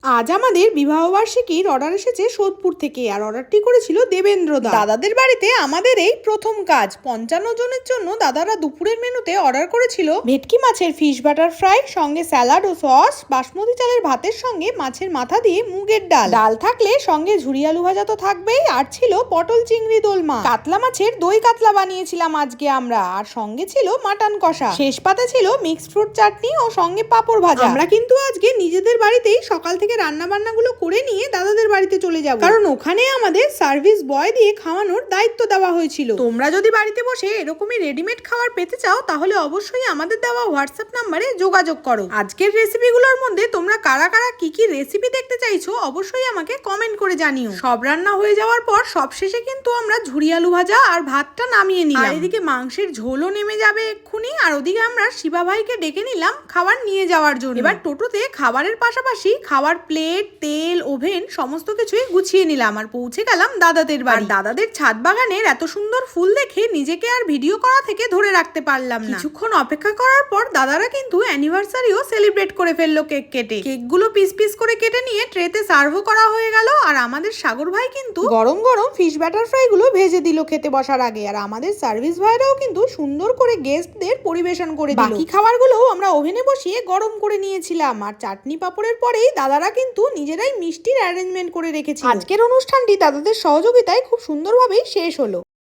আজ আমাদের বিবাহবার্ষিকীর অর্ডার এসেছে সোদপুর থেকে, আর অর্ডারটি করেছিল দেবেন্দ্র দা। দাদাদের বাড়িতে আমাদের এই প্রথম কাজ। 55 জনের জন্য দাদারা দুপুরের মেনুতে অর্ডার করেছিল ভেটকি মাছের ফিশ বাটার ফ্রাই, সঙ্গে স্যালাড ও সস, বাসমতি চালের ভাতের সঙ্গে মাছের মাথা দিয়ে মুগের ডাল, ডাল থাকলে সঙ্গে ঝুরি আলু ভাজা তো থাকবেই, আর ছিল পটল চিংড়ি দোলমা, কাতলা মাছের দই কাতলা বানিয়েছিলাম আজকে আমরা, আর সঙ্গে ছিল মাটন কষা, শেষ পাতে ছিল মিক্সড ফ্রুট চাটনি ও সঙ্গে পাঁপড় ভাজা। আমরা কিন্তু আজকে নিজেদের বাড়িতেই সকাল থেকে রান্না বান্নাগুলো করে নিয়ে দাদাদের বাড়িতে চলে যাব, কারণ ওখানে আমাদের সার্ভিস বয় দিয়ে খাওয়ানোর দায়িত্ব দেওয়া হয়েছিল। তোমরা যদি বাড়িতে বসে এরকমই রেডিমেড খাবার পেতে চাও তাহলে অবশ্যই আমাদের দেওয়া হোয়াটসঅ্যাপ নাম্বারে যোগাযোগ করো। আজকের রেসিপিগুলোর মধ্যে তোমরা কারা কারা কি কি রেসিপি দেখতে চাইছো অবশ্যই আমাকে কমেন্ট করে জানিও। সব রান্না হয়ে যাওয়ার পর সবশেষে কিন্তু আমরা ঝুরি আলু ভাজা আর ভাতটা নামিয়ে নিলাম, আর এদিকে মাংসের ঝোলও নেমে যাবে এক্ষুনি, আর ওদিকে আমরা শিবা ভাইকে ডেকে নিলাম খাবার নিয়ে যাওয়ার জন্য। এবার টোটোতে খাবারের পাশাপাশি খাবার প্লেট, তেল, ওভেন সমস্ত কিছুই গুছিয়ে নিলাম, আর পৌঁছে গেলাম দাদাদের বাড়ি। দাদাদের ছাদ বাগানের এত সুন্দর ফুল দেখে নিজেকে আর ভিডিও করা থেকে ধরে রাখতে পারলাম না। কিছুক্ষণ অপেক্ষা করার পর দাদারা কিন্তু অ্যানিভার্সারিও সেলিব্রেট করে ফেললো কেক কেটে। কেকগুলো পিস পিস করে কেটে নিয়ে ট্রেতে সার্ভও করা হয়ে গেল, আর আমাদের সাগর ভাই কিন্তু গরম গরম ফিশ বাটার ফ্রাই গুলো ভেজে দিল খেতে বসার আগে, আর আমাদের সার্ভিস ভাইরাও কিন্তু সুন্দর করে গেস্টদের পরিবেশন করে দিল। বাকি খাবারগুলোও আমরা ওভেনে বসিয়ে গরম করে নিয়েছিলাম, আর চাটনি পাপড়ের পরেই দাদারা কিন্তু নিজেরাই মিষ্টির অ্যারেঞ্জমেন্ট করে রেখেছি। আজকের অনুষ্ঠানটি দাদাদের সহযোগিতায় খুব সুন্দরভাবেই শেষ হলো।